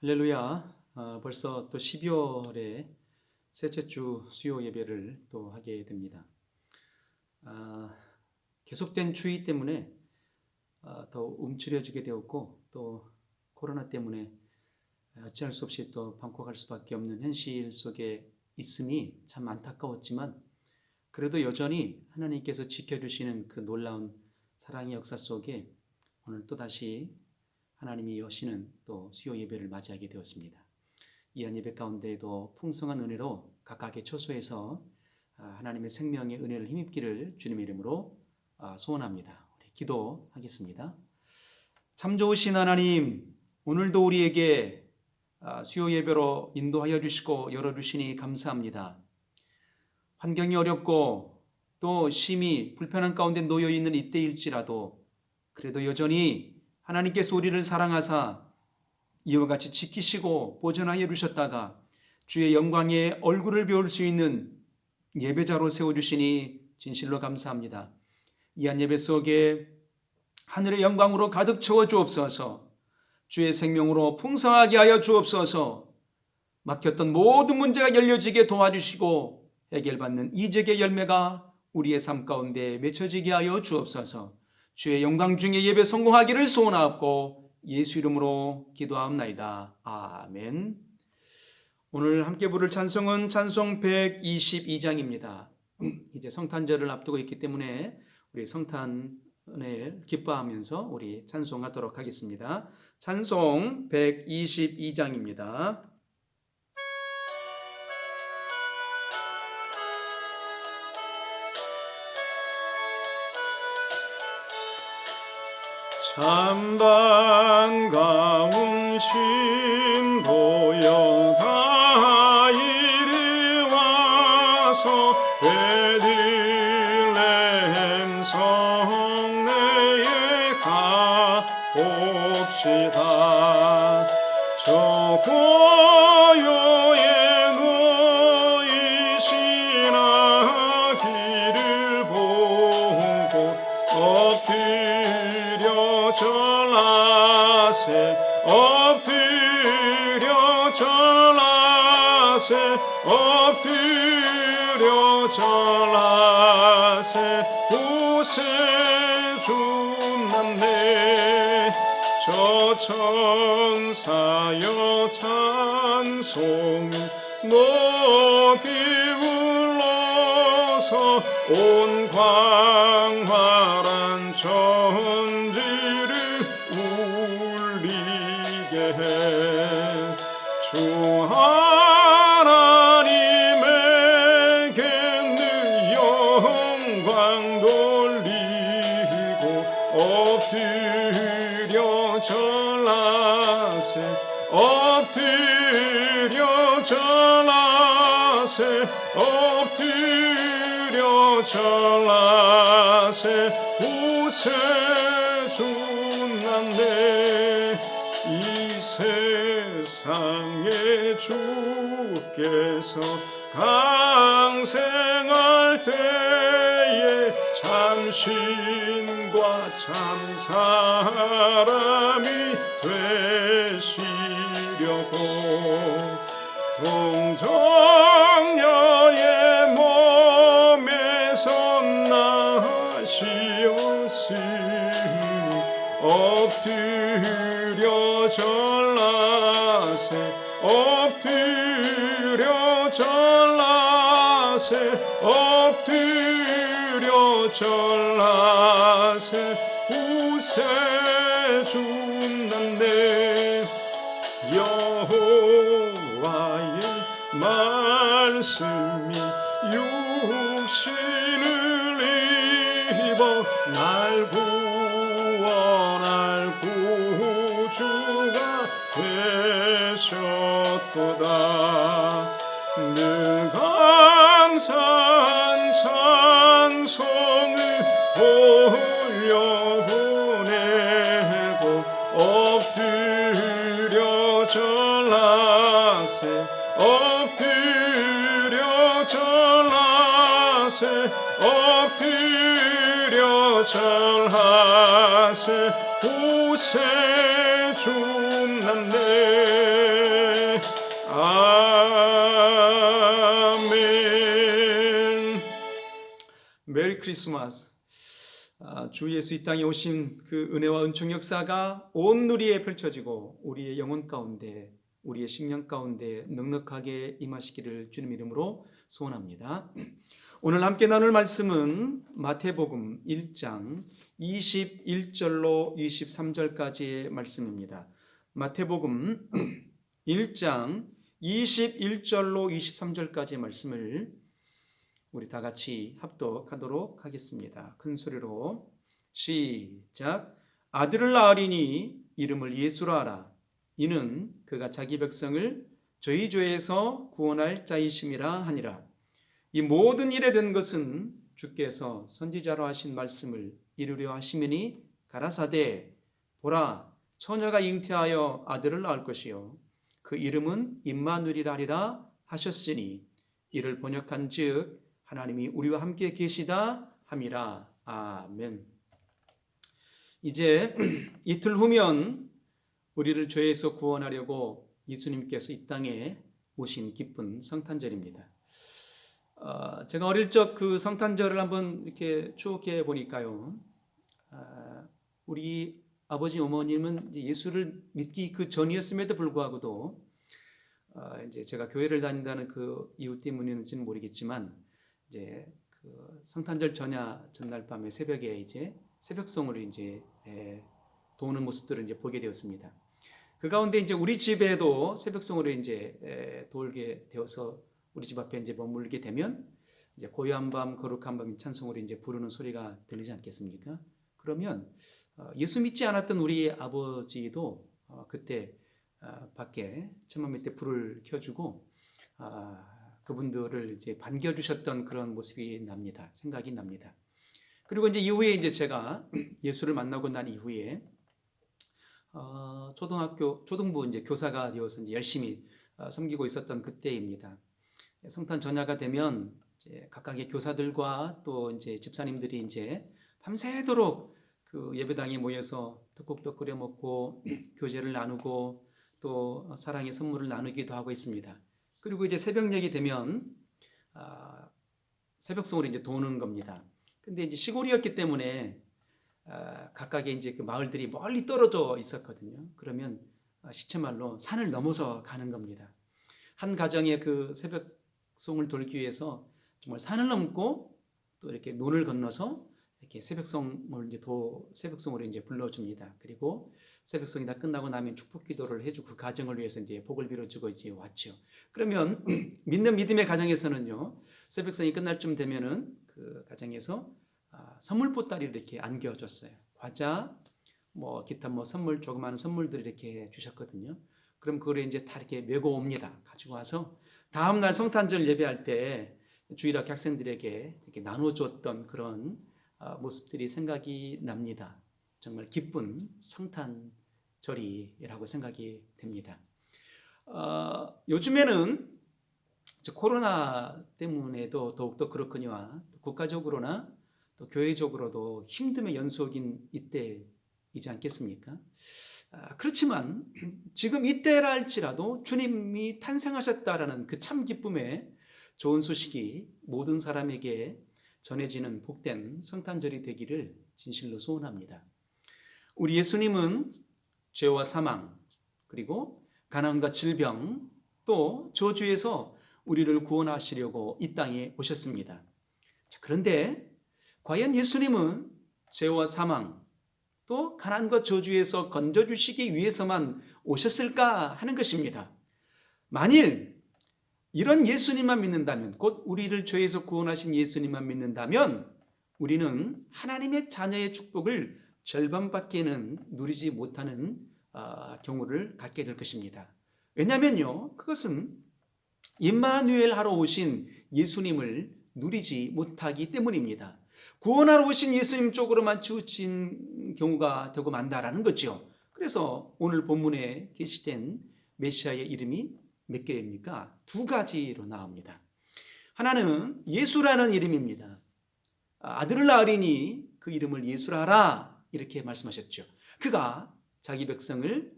할렐루야. 벌써 또 12월에 셋째 주 수요 예배를 또 하게 됩니다. 계속된 추위 때문에 더 움츠려지게 되었고, 또 코로나 때문에 어찌할 수 없이 또 방콕할 수밖에 없는 현실 속에 있음이 참 안타까웠지만, 그래도 여전히 하나님께서 지켜주시는 그 놀라운 사랑의 역사 속에 오늘 또다시 하나님이 여시는 또 수요 예배를 맞이하게 되었습니다. 이 한 예배 가운데에도 풍성한 은혜로 각각의 처소에서 하나님의 생명의 은혜를 힘입기를 주님의 이름으로 소원합니다. 우리 기도하겠습니다. 참 좋으신 하나님, 오늘도 우리에게 수요 예배로 인도하여 주시고 열어주시니 감사합니다. 환경이 어렵고 또 심히 불편한 가운데 놓여 있는 이때일지라도 그래도 여전히 하나님께서 우리를 사랑하사 이와 같이 지키시고 보존하여 주셨다가 주의 영광의 얼굴을 배울 수 있는 예배자로 세워주시니 진실로 감사합니다. 이 한 예배 속에 하늘의 영광으로 가득 채워 주옵소서. 주의 생명으로 풍성하게 하여 주옵소서. 막혔던 모든 문제가 열려지게 도와주시고 해결받는 이적의 열매가 우리의 삶 가운데 맺혀지게 하여 주옵소서. 주의 영광 중에 예배 성공하기를 소원하옵고 예수 이름으로 기도하옵나이다. 아멘. 오늘 함께 부를 찬송은 찬송 122장입니다. 이제 성탄절을 앞두고 있기 때문에 우리 성탄을 기뻐하면서 우리 찬송하도록 하겠습니다. 찬송 122장입니다. 참 반가운 신보여 다 이리 와서 베들레헴 성내에 가봅시다. 저 고요에 놓이신 아기를 보고 엎드려 절하세 엎드려 절하세 엎드려 절하세 구세주 남네 저 천사여 찬송 높이 불러서 온 광활한 천지를 울리게 해. 주 하나님에게 늘 영광 돌리고 엎드려 절하세 엎드려 절하세 엎드려 절하세 구세주 남네 이 세상에 주께서 강생할 때에 참신과 참사람이 되시려고 동정녀의 몸에서 나시었으니 엎드려 절하세 엎드려 절하세 엎드려 절하세 구세주 남네 여호와의 말씀이 육신을 입어 날 구원할 구주가 되셨도다. 늘 감사한 찬송을 올려보내고 엎드려 절하세 엎드려 절하세 엎드려 절하세 구세주 남네 메리 크리스마스. 주 예수 이 땅에 오신 그 은혜와 은총 역사가 온 누리에 펼쳐지고 우리의 영혼 가운데, 우리의 심령 가운데 넉넉하게 임하시기를 주님 이름으로 소원합니다. 오늘 함께 나눌 말씀은 마태복음 1장 21절로 23절까지의 말씀입니다. 마태복음 1장 21절로 23절까지의 말씀을 우리 다 같이 합독하도록 하겠습니다. 큰 소리로 시작. 아들을 낳으리니 이름을 예수라 하라. 이는 그가 자기 백성을 저희 죄에서 구원할 자이심이라 하니라. 이 모든 일에 된 것은 주께서 선지자로 하신 말씀을 이루려 하심이니 가라사대 보라 처녀가 잉태하여 아들을 낳을 것이요 그 이름은 임마누엘이라 하리라 하셨으니 이를 번역한즉 하나님이 우리와 함께 계시다 함이라. 아멘. 이제 이틀 후면 우리를 죄에서 구원하려고 예수님께서 이 땅에 오신 기쁜 성탄절입니다. 제가 어릴 적 그 성탄절을 한번 이렇게 추억해 보니까요, 우리 아버지 어머님은 예수를 믿기 그 전이었음에도 불구하고도 이제 제가 교회를 다닌다는 그 이유 때문인지는 모르겠지만 이제 그 성탄절 전날 밤에 새벽에 이제 새벽송으로 이제 도는 모습들을 이제 보게 되었습니다. 그 가운데 이제 우리 집에도 새벽송으로 이제 돌게 되어서 우리 집 앞에 이제 머물게 되면 이제 고요한 밤 거룩한 밤 찬송으로 이제 부르는 소리가 들리지 않겠습니까? 그러면 예수 믿지 않았던 우리 아버지도 그때 밖에 천막 밑에 불을 켜주고 그분들을 이제 반겨주셨던 그런 모습이 납니다. 생각이 납니다. 그리고 이제 이후에 이제 제가 예수를 만나고 난 이후에 초등부 이제 교사가 되어서 이제 열심히 섬기고 있었던 그때입니다. 성탄 전야가 되면 이제 각각의 교사들과 또 이제 집사님들이 이제 밤새도록 그 예배당에 모여서 떡국떡 끓여 먹고 교제를 나누고 또 사랑의 선물을 나누기도 하고 있습니다. 그리고 이제 새벽녘이 되면 새벽송으로 이제 도는 겁니다. 근데 이제 시골이었기 때문에 각각의 이제 그 마을들이 멀리 떨어져 있었거든요. 그러면 시체말로 산을 넘어서 가는 겁니다. 한 가정의 그 새벽송을 돌기 위해서 정말 산을 넘고 또 이렇게 논을 건너서 이렇게 새벽송으로 이제 불러줍니다. 그리고 새벽송이 다 끝나고 나면 축복 기도를 해주고 그 가정을 위해서 이제 복을 빌어주고 이제 왔죠. 그러면 믿는 믿음의 가정에서는요, 새벽송이 끝날 쯤 되면은 그 가정에서 선물 보따리를 이렇게 안겨줬어요. 과자, 뭐 기타 뭐 선물 조그마한 선물들 이렇게 주셨거든요. 그럼 그걸 이제 다 이렇게 메고 옵니다. 가지고 와서 다음 날 성탄절 예배할 때 주일학교 학생들에게 이렇게 나눠줬던 그런 모습들이 생각이 납니다. 정말 기쁜 성탄절이라고 생각이 됩니다. 요즘에는 코로나 때문에도 더욱더 그렇거니와 국가적으로나 또 교회적으로도 힘듦의 연속인 이때이지 않겠습니까? 그렇지만 지금 이때라 할지라도 주님이 탄생하셨다라는 그 참 기쁨의 좋은 소식이 모든 사람에게 전해지는 복된 성탄절이 되기를 진실로 소원합니다. 우리 예수님은 죄와 사망 그리고 가난과 질병 또 저주에서 우리를 구원하시려고 이 땅에 오셨습니다. 그런데 과연 예수님은 죄와 사망 또 가난과 저주에서 건져주시기 위해서만 오셨을까 하는 것입니다. 만일 이런 예수님만 믿는다면, 곧 우리를 죄에서 구원하신 예수님만 믿는다면 우리는 하나님의 자녀의 축복을 절반밖에는 누리지 못하는 경우를 갖게 될 것입니다. 왜냐하면요, 그것은 임마누엘 하러 오신 예수님을 누리지 못하기 때문입니다. 구원하러 오신 예수님 쪽으로만 치우친 경우가 되고 만다라는 거죠. 그래서 오늘 본문에 게시된 메시아의 이름이 몇 개입니까? 두 가지로 나옵니다. 하나는 예수라는 이름입니다. 아들을 낳으리니 그 이름을 예수라 하라 이렇게 말씀하셨죠. 그가 자기 백성을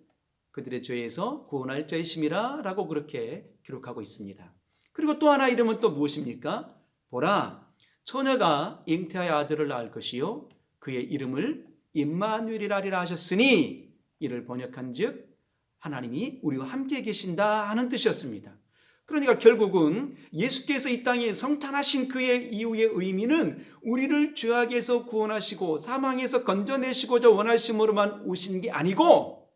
그들의 죄에서 구원할 자이심이라 라고 그렇게 기록하고 있습니다. 그리고 또 하나 이름은 또 무엇입니까? 보라, 처녀가 잉태하여 아들을 낳을 것이요 그의 이름을 임마누엘이라 하리라 하셨으니 이를 번역한즉 하나님이 우리와 함께 계신다 하는 뜻이었습니다. 그러니까 결국은 예수께서 이 땅에 성탄하신 그의 이후의 의미는 우리를 죄악에서 구원하시고 사망에서 건져내시고자 원하심으로만 오신 게 아니고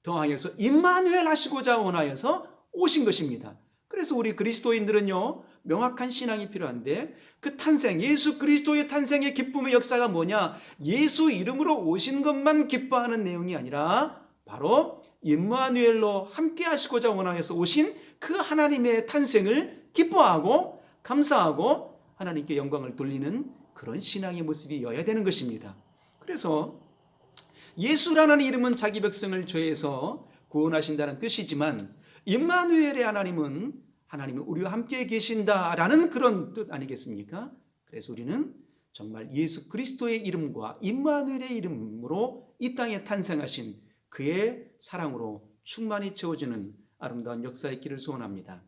더하여서 임마누엘 하시고자 원하여서 오신 것입니다. 그래서 우리 그리스도인들은요, 명확한 신앙이 필요한데 그 탄생, 예수 그리스도의 탄생의 기쁨의 역사가 뭐냐? 예수 이름으로 오신 것만 기뻐하는 내용이 아니라 바로 임마누엘로 함께 하시고자 원하여서 오신 그 하나님의 탄생을 기뻐하고 감사하고 하나님께 영광을 돌리는 그런 신앙의 모습이어야 되는 것입니다. 그래서 예수라는 이름은 자기 백성을 죄에서 구원하신다는 뜻이지만 임마누엘의 하나님은 하나님이 우리와 함께 계신다라는 그런 뜻 아니겠습니까? 그래서 우리는 정말 예수 그리스도의 이름과 임마누엘의 이름으로 이 땅에 탄생하신 그의 사랑으로 충만히 채워지는 아름다운 역사의 길을 소원합니다.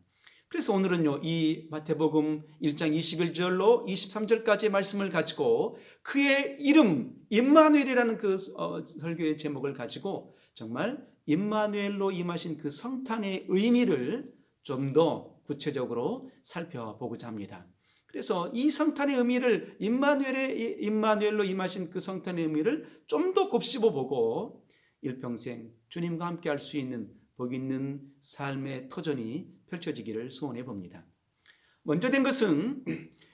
그래서 오늘은요, 이 마태복음 1장 21절로 23절까지의 말씀을 가지고 그의 이름 임마누엘이라는 그 설교의 제목을 가지고 정말 임마누엘로 임하신 그 성탄의 의미를 좀 더 구체적으로 살펴보고자 합니다. 그래서 이 성탄의 의미를 임마누엘로 임하신 그 성탄의 의미를 좀 더 곱씹어 보고 일평생 주님과 함께 할 수 있는 복 있는 삶의 터전이 펼쳐지기를 소원해 봅니다. 먼저 된 것은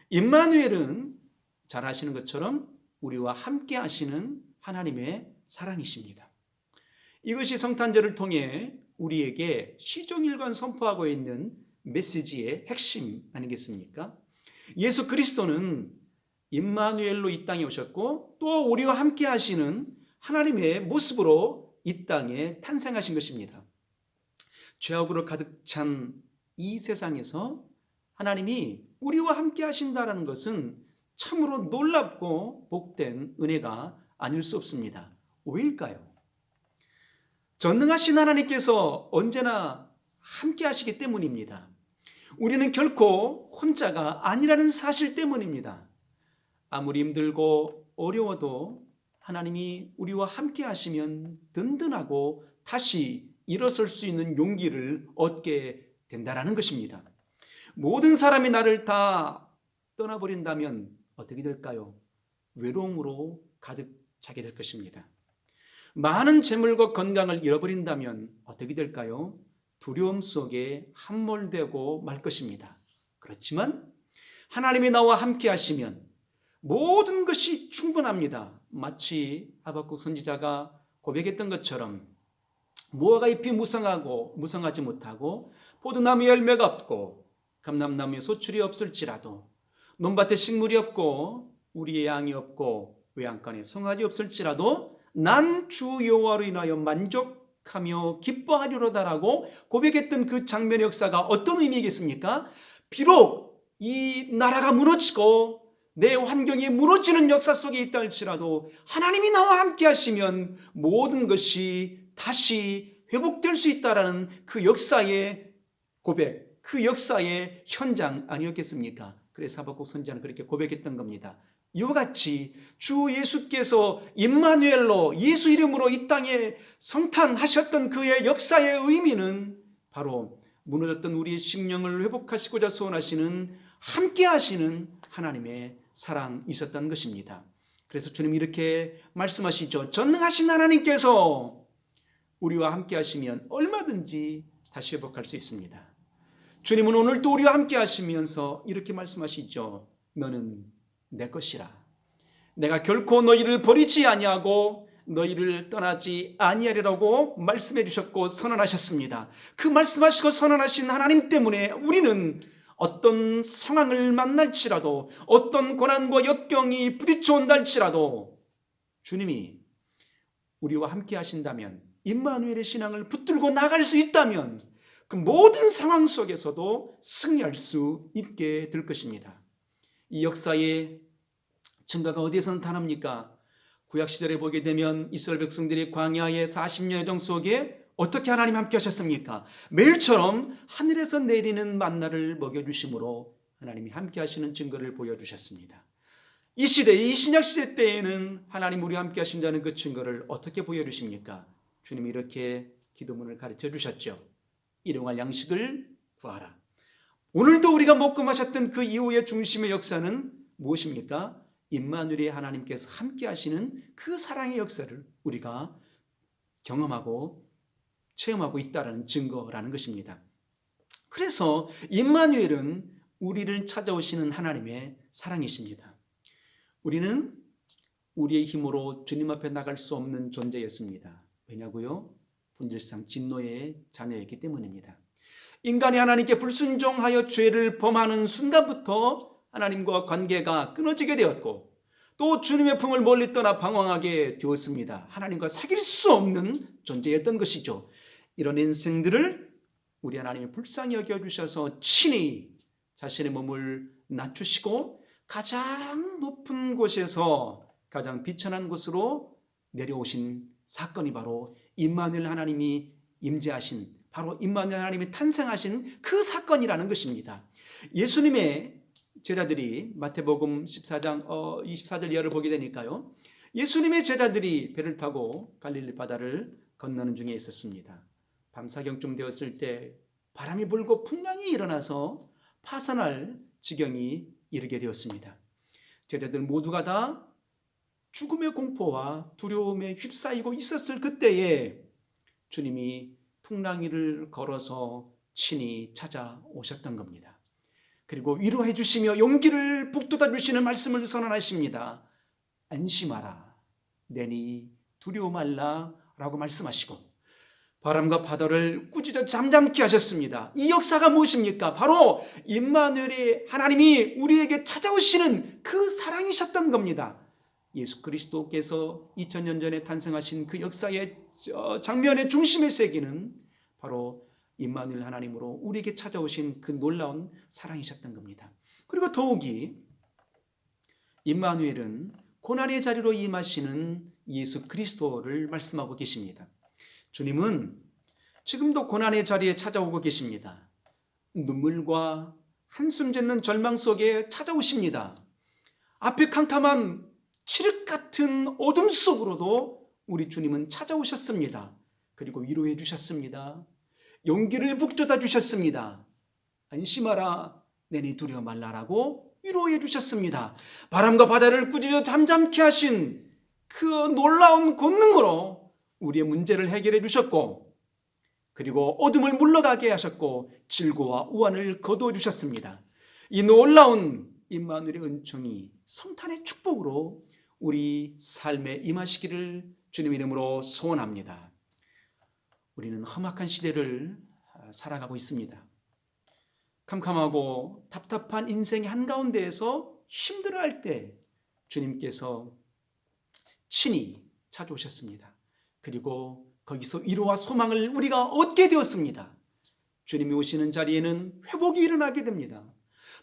임마누엘은 잘 아시는 것처럼 우리와 함께 하시는 하나님의 사랑이십니다. 이것이 성탄절을 통해 우리에게 시종일관 선포하고 있는 메시지의 핵심 아니겠습니까? 예수 그리스도는 임마누엘로 이 땅에 오셨고 또 우리와 함께 하시는 하나님의 모습으로 이 땅에 탄생하신 것입니다. 죄악으로 가득 찬 이 세상에서 하나님이 우리와 함께 하신다는 것은 참으로 놀랍고 복된 은혜가 아닐 수 없습니다. 왜일까요? 전능하신 하나님께서 언제나 함께 하시기 때문입니다. 우리는 결코 혼자가 아니라는 사실 때문입니다. 아무리 힘들고 어려워도 하나님이 우리와 함께 하시면 든든하고 다시 일어설 수 있는 용기를 얻게 된다는 것입니다. 모든 사람이 나를 다 떠나버린다면 어떻게 될까요? 외로움으로 가득 차게 될 것입니다. 많은 재물과 건강을 잃어버린다면 어떻게 될까요? 두려움 속에 함몰되고 말 것입니다. 그렇지만 하나님이 나와 함께 하시면 모든 것이 충분합니다. 마치 하박국 선지자가 고백했던 것처럼 무화과 잎이 무성하지 못하고 포도나무 열매가 없고 감람나무에 소출이 없을지라도 논밭에 식물이 없고 우리의 양이 없고 외양간에 송아지 없을지라도 난 주 여호와로 인하여 만족하며 기뻐하리로다라고 고백했던 그 장면의 역사가 어떤 의미겠습니까? 비록 이 나라가 무너지고 내 환경이 무너지는 역사 속에 있다 할지라도 하나님이 나와 함께 하시면 모든 것이 다시 회복될 수 있다라는 그 역사의 고백, 그 역사의 현장 아니었겠습니까? 그래서 하박국 선지자는 그렇게 고백했던 겁니다. 이와 같이 주 예수께서 임마누엘로 예수 이름으로 이 땅에 성탄하셨던 그의 역사의 의미는 바로 무너졌던 우리의 심령을 회복하시고자 소원하시는 함께 하시는 하나님의 사랑이셨던 것입니다. 그래서 주님이 이렇게 말씀하시죠. 전능하신 하나님께서 우리와 함께 하시면 얼마든지 다시 회복할 수 있습니다. 주님은 오늘도 우리와 함께 하시면서 이렇게 말씀하시죠. 너는 내 것이라. 내가 결코 너희를 버리지 아니하고 너희를 떠나지 아니하리라고 말씀해 주셨고 선언하셨습니다. 그 말씀하시고 선언하신 하나님 때문에 우리는 어떤 상황을 만날지라도 어떤 고난과 역경이 부딪혀 온달지라도 주님이 우리와 함께 하신다면 임마누엘의 신앙을 붙들고 나갈 수 있다면 그 모든 상황 속에서도 승리할 수 있게 될 것입니다. 이 역사의 증거가 어디에서 나타납니까? 구약시절에 보게 되면 이스라엘 백성들이 광야의 40년의 정 속에 어떻게 하나님 함께 하셨습니까? 매일처럼 하늘에서 내리는 만나를 먹여주심으로 하나님이 함께 하시는 증거를 보여주셨습니다. 이 시대, 이 신약 시대 때에는 하나님 우리와 함께 하신다는 그 증거를 어떻게 보여주십니까? 주님이 이렇게 기도문을 가르쳐 주셨죠. 일용할 양식을 구하라. 오늘도 우리가 먹고 마셨던 그 이후의 중심의 역사는 무엇입니까? 임마누엘의 하나님께서 함께 하시는 그 사랑의 역사를 우리가 경험하고 체험하고 있다는 증거라는 것입니다. 그래서 임마누엘은 우리를 찾아오시는 하나님의 사랑이십니다. 우리는 우리의 힘으로 주님 앞에 나갈 수 없는 존재였습니다. 왜냐고요? 본질상 진노의 자녀였기 때문입니다. 인간이 하나님께 불순종하여 죄를 범하는 순간부터 하나님과 관계가 끊어지게 되었고 또 주님의 품을 멀리 떠나 방황하게 되었습니다. 하나님과 사귈 수 없는 존재였던 것이죠. 이런 인생들을 우리 하나님이 불쌍히 여겨주셔서 친히 자신의 몸을 낮추시고 가장 높은 곳에서 가장 비천한 곳으로 내려오신 사건이 바로 임마누엘 하나님이 임재하신, 바로 임마누엘 하나님이 탄생하신 그 사건이라는 것입니다. 예수님의 제자들이 마태복음 14장 24절 이하를 보게 되니까요, 예수님의 제자들이 배를 타고 갈릴리 바다를 건너는 중에 있었습니다. 밤사경쯤 되었을 때 바람이 불고 풍랑이 일어나서 파산할 지경이 이르게 되었습니다. 제자들 모두가 다 죽음의 공포와 두려움에 휩싸이고 있었을 그때에 주님이 풍랑이를 걸어서 친히 찾아오셨던 겁니다. 그리고 위로해 주시며 용기를 북돋아 주시는 말씀을 선언하십니다. 안심하라, 내니 두려워 말라 라고 말씀하시고 바람과 바다를 꾸짖어 잠잠케 하셨습니다. 이 역사가 무엇입니까? 바로 임마누엘의 하나님이 우리에게 찾아오시는 그 사랑이셨던 겁니다. 예수 그리스도께서 2000년 전에 탄생하신 그 역사의 장면의 중심의 세계는 바로 임마누엘 하나님으로 우리에게 찾아오신 그 놀라운 사랑이셨던 겁니다. 그리고 더욱이 임마누엘은 고난의 자리로 임하시는 예수 그리스도를 말씀하고 계십니다. 주님은 지금도 고난의 자리에 찾아오고 계십니다. 눈물과 한숨 짓는 절망 속에 찾아오십니다. 앞에 캄캄한 칠흑 같은 어둠 속으로도 우리 주님은 찾아오셨습니다. 그리고 위로해 주셨습니다. 용기를 북돋아 주셨습니다. 안심하라, 내니 두려워 말라라고 위로해 주셨습니다. 바람과 바다를 꾸짖어 잠잠케 하신 그 놀라운 권능으로 우리의 문제를 해결해 주셨고, 그리고 어둠을 물러가게 하셨고 질고와 우환을 거두어 주셨습니다. 이 놀라운 임마누엘의 은총이 성탄의 축복으로 우리 삶에 임하시기를 주님 이름으로 소원합니다. 우리는 험악한 시대를 살아가고 있습니다. 캄캄하고 답답한 인생의 한가운데에서 힘들어할 때 주님께서 친히 찾아오셨습니다. 그리고 거기서 위로와 소망을 우리가 얻게 되었습니다. 주님이 오시는 자리에는 회복이 일어나게 됩니다.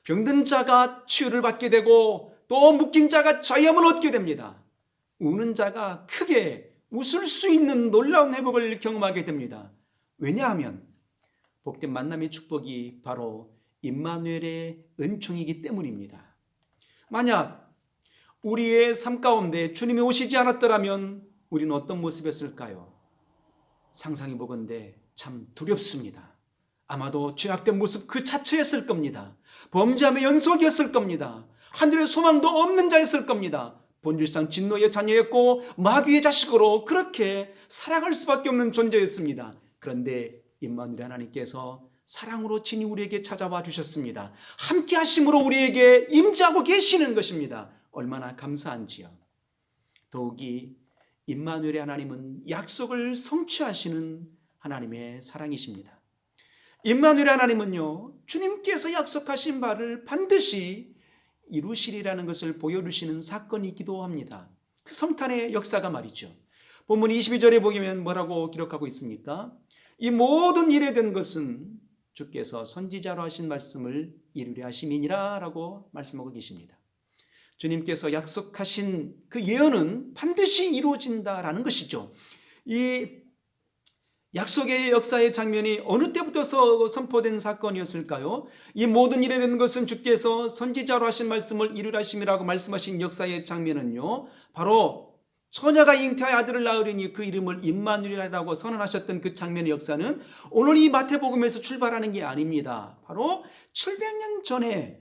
병든 자가 치유를 받게 되고 또 묶인 자가 자유함을 얻게 됩니다. 우는 자가 크게 웃을 수 있는 놀라운 회복을 경험하게 됩니다. 왜냐하면 복된 만남의 축복이 바로 임마누엘의 은총이기 때문입니다. 만약 우리의 삶 가운데 주님이 오시지 않았더라면 우리는 어떤 모습이었을까요? 상상해 보건대 참 두렵습니다. 아마도 죄악된 모습 그 자체였을 겁니다. 범죄함의 연속이었을 겁니다. 하늘의 소망도 없는 자였을 겁니다. 본질상 진노의 자녀였고 마귀의 자식으로 그렇게 살아갈 수밖에 없는 존재였습니다. 그런데 임마누엘 하나님께서 사랑으로 친히 우리에게 찾아와 주셨습니다. 함께 하심으로 우리에게 임재하고 계시는 것입니다. 얼마나 감사한지요. 더욱이 임마누엘의 하나님은 약속을 성취하시는 하나님의 사랑이십니다. 임마누엘의 하나님은요, 주님께서 약속하신 바를 반드시 이루시리라는 것을 보여주시는 사건이기도 합니다. 그 성탄의 역사가 말이죠. 본문 22절에 보면 뭐라고 기록하고 있습니까? 이 모든 일에 된 것은 주께서 선지자로 하신 말씀을 이루려 하심이니라 라고 말씀하고 계십니다. 주님께서 약속하신 그 예언은 반드시 이루어진다라는 것이죠. 이 약속의 역사의 장면이 어느 때부터 선포된 사건이었을까요? 이 모든 일에 되는 것은 주께서 선지자로 하신 말씀을 이루라 하심이라고 말씀하신 역사의 장면은요, 바로 처녀가 잉태하여 아들을 낳으리니 그 이름을 임마누엘이라고 선언하셨던 그 장면의 역사는 오늘 이 마태복음에서 출발하는 게 아닙니다. 바로 700년 전에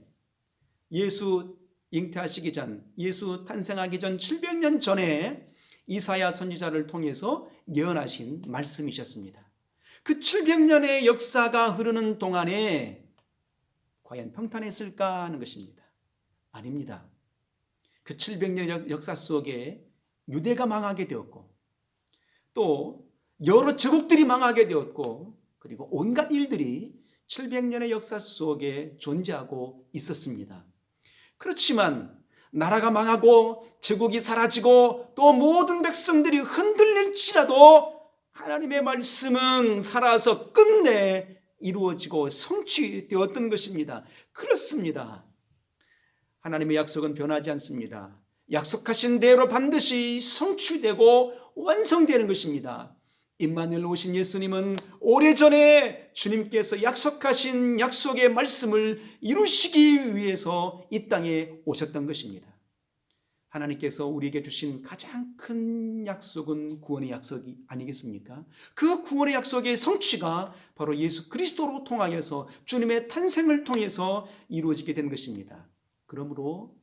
예수 잉태하시기 전, 예수 탄생하기 전 700년 전에 이사야 선지자를 통해서 예언하신 말씀이셨습니다. 그 700년의 역사가 흐르는 동안에 과연 평탄했을까 하는 것입니다. 아닙니다. 그 700년의 역사 속에 유대가 망하게 되었고, 또 여러 제국들이 망하게 되었고, 그리고 온갖 일들이 700년의 역사 속에 존재하고 있었습니다. 그렇지만 나라가 망하고 제국이 사라지고 또 모든 백성들이 흔들릴지라도 하나님의 말씀은 살아서 끝내 이루어지고 성취되었던 것입니다. 그렇습니다. 하나님의 약속은 변하지 않습니다. 약속하신 대로 반드시 성취되고 완성되는 것입니다. 임마누엘 오신 예수님은 오래전에 주님께서 약속하신 약속의 말씀을 이루시기 위해서 이 땅에 오셨던 것입니다. 하나님께서 우리에게 주신 가장 큰 약속은 구원의 약속이 아니겠습니까? 그 구원의 약속의 성취가 바로 예수 그리스도로 통하여서 주님의 탄생을 통해서 이루어지게 된 것입니다. 그러므로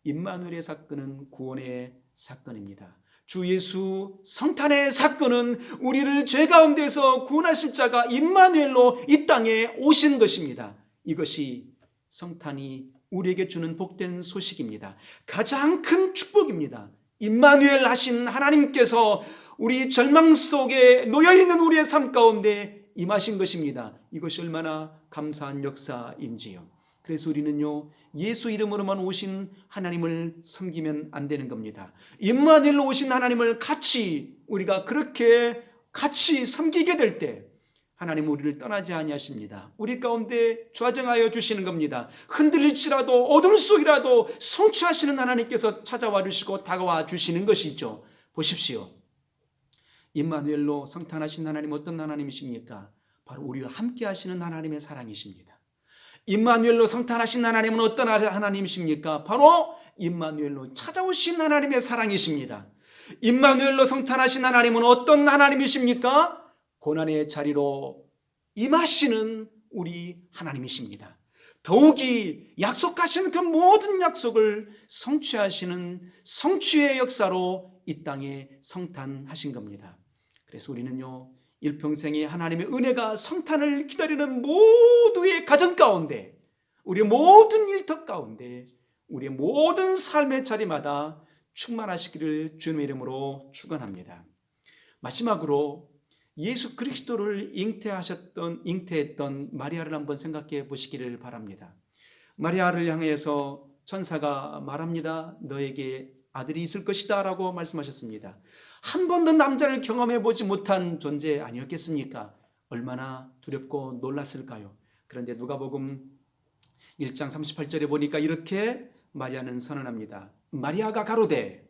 임마누엘의 사건은 구원의 사건입니다. 주 예수 성탄의 사건은 우리를 죄 가운데서 구원하실 자가 임마누엘로 이 땅에 오신 것입니다. 이것이 성탄이 우리에게 주는 복된 소식입니다. 가장 큰 축복입니다. 임마누엘 하신 하나님께서 우리 절망 속에 놓여있는 우리의 삶 가운데 임하신 것입니다. 이것이 얼마나 감사한 역사인지요. 그래서 우리는요, 예수 이름으로만 오신 하나님을 섬기면 안 되는 겁니다. 임마누엘로 오신 하나님을 우리가 그렇게 같이 섬기게 될 때 하나님은 우리를 떠나지 아니하십니다. 우리 가운데 좌정하여 주시는 겁니다. 흔들릴지라도 어둠 속이라도 성취하시는 하나님께서 찾아와 주시고 다가와 주시는 것이죠. 보십시오. 임마누엘로 성탄하신 하나님 어떤 하나님이십니까? 바로 우리와 함께 하시는 하나님의 사랑이십니다. 임마누엘로 성탄하신 하나님은 어떤 하나님이십니까? 바로 임마누엘로 찾아오신 하나님의 사랑이십니다. 임마누엘로 성탄하신 하나님은 어떤 하나님이십니까? 고난의 자리로 임하시는 우리 하나님이십니다. 더욱이 약속하신 그 모든 약속을 성취하시는 성취의 역사로 이 땅에 성탄하신 겁니다. 그래서 우리는요, 일평생의 하나님의 은혜가 성탄을 기다리는 모두의 가정 가운데, 우리의 모든 일터 가운데, 우리의 모든 삶의 자리마다 충만하시기를 주님의 이름으로 축원합니다. 마지막으로 예수 그리스도를 잉태했던 마리아를 한번 생각해 보시기를 바랍니다. 마리아를 향해서 천사가 말합니다. 너에게 아들이 있을 것이다 라고 말씀하셨습니다. 한 번도 남자를 경험해 보지 못한 존재 아니었겠습니까? 얼마나 두렵고 놀랐을까요? 그런데 누가복음 1장 38절에 보니까 이렇게 마리아는 선언합니다. 마리아가 가로되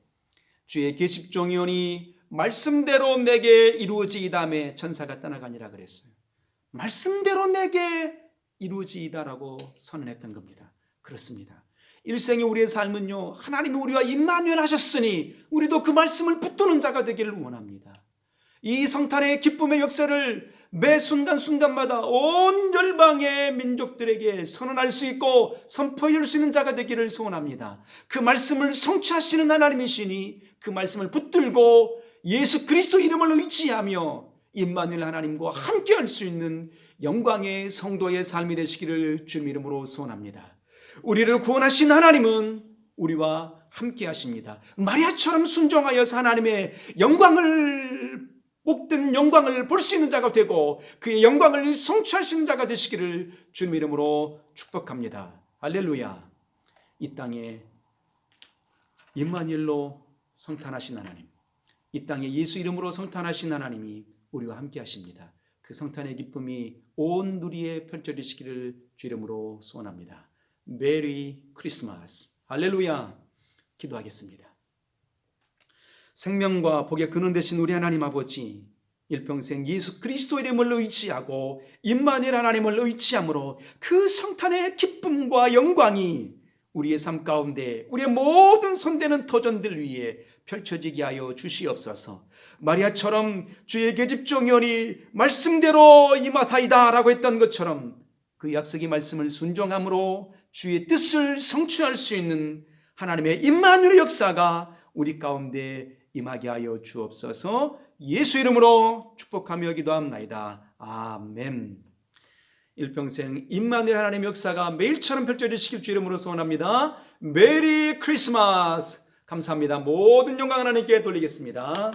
주의 계십종이오니 말씀대로 내게 이루어지이다며 천사가 떠나가니라 그랬어요. 말씀대로 내게 이루어지이다라고 선언했던 겁니다. 그렇습니다. 일생의 우리의 삶은요, 하나님이 우리와 임마누엘 하셨으니 우리도 그 말씀을 붙드는 자가 되기를 원합니다. 이 성탄의 기쁨의 역사를 매 순간순간마다 온 열방의 민족들에게 선언할 수 있고 선포해 줄 수 있는 자가 되기를 소원합니다. 그 말씀을 성취하시는 하나님이시니 그 말씀을 붙들고 예수 그리스도 이름을 의지하며 임마누엘 하나님과 함께할 수 있는 영광의 성도의 삶이 되시기를 주님 이름으로 소원합니다. 우리를 구원하신 하나님은 우리와 함께 하십니다. 마리아처럼 순종하여서 하나님의 복된 영광을 볼 수 있는 자가 되고 그의 영광을 성취할 수 있는 자가 되시기를 주님 이름으로 축복합니다. 할렐루야. 이 땅에 임마누엘로 성탄하신 하나님, 이 땅에 예수 이름으로 성탄하신 하나님이 우리와 함께 하십니다. 그 성탄의 기쁨이 온 누리에 펼쳐지시기를 주 이름으로 소원합니다. 메리 크리스마스. 할렐루야. 기도하겠습니다. 생명과 복의 근원 되신 우리 하나님 아버지, 일평생 예수 그리스도 이름을 의지하고 임마누엘 하나님을 의지함으로 그 성탄의 기쁨과 영광이 우리의 삶 가운데 우리의 모든 손대는 터전들 위에 펼쳐지게 하여 주시옵소서. 마리아처럼 주의 계집종이오니 말씀대로 임하사이다 라고 했던 것처럼 그 약속의 말씀을 순종함으로 주의 뜻을 성취할 수 있는 하나님의 임마누엘 역사가 우리 가운데 임하게 하여 주옵소서. 예수 이름으로 축복하며 기도합나이다. 아멘. 일평생 임마누엘 하나님의 역사가 매일처럼 펼쳐지시길 주 이름으로 소원합니다. 메리 크리스마스. 감사합니다. 모든 영광 하나님께 돌리겠습니다.